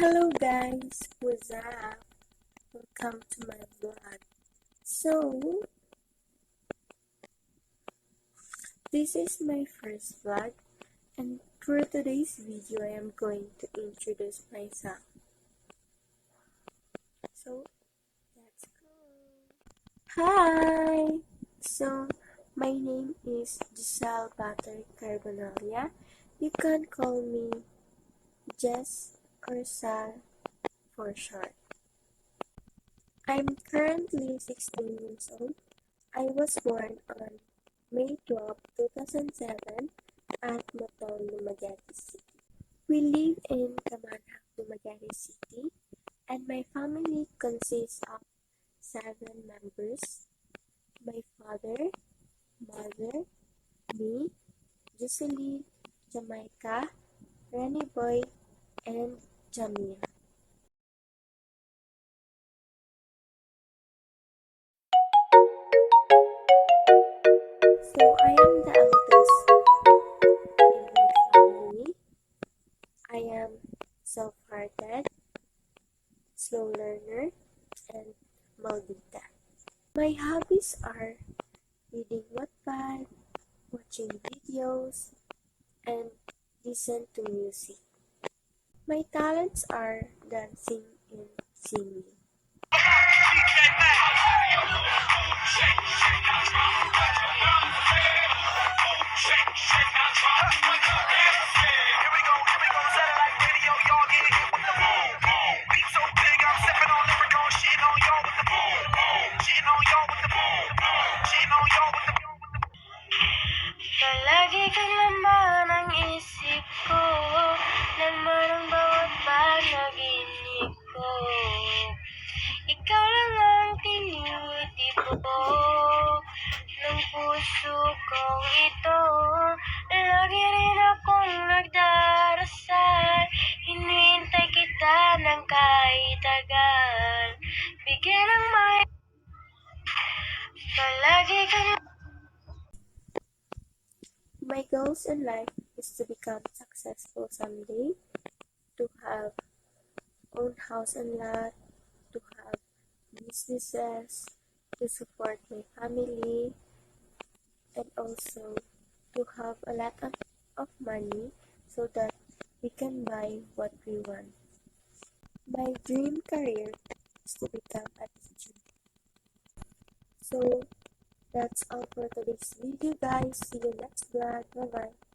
Hello guys, what's up? Welcome to my vlog. So, this is my first vlog and for today's video I am going to introduce myself. So, let's go! Hi! So, my name is Giselle Bater Carbonaria. You can call me Jess or Sal for short. I'm currently 16 years old. I was born on May 12, 2007 at Matol, Dumaguete City. We live in Kamanhak, Dumaguete City, and my family consists of 7 members. My father, mother, me, Jocelyn, Jamaica, Rani Boy, and Jamia. So I am the eldest in my family. I am soft-hearted, slow learner, and maldita. My hobbies are reading Wattpad, watching videos, and listen to music. My talents are dancing and singing. Palagi kang laman ang isip ko, laman ang bawat panaginip ko. Ikaw lang ang tinitibok ng puso kong ito. Lagi rin akong nagdarasal, hinihintay kita ng kahit tagal. Bigyan ng may palagi kang My goals in life is to become successful someday, to have own house and lot, to have businesses, to support my family, and also to have a lot of money so that we can buy what we want. My dream career is to become a teacher. So that's all for today's video guys. See you next vlog. Bye bye.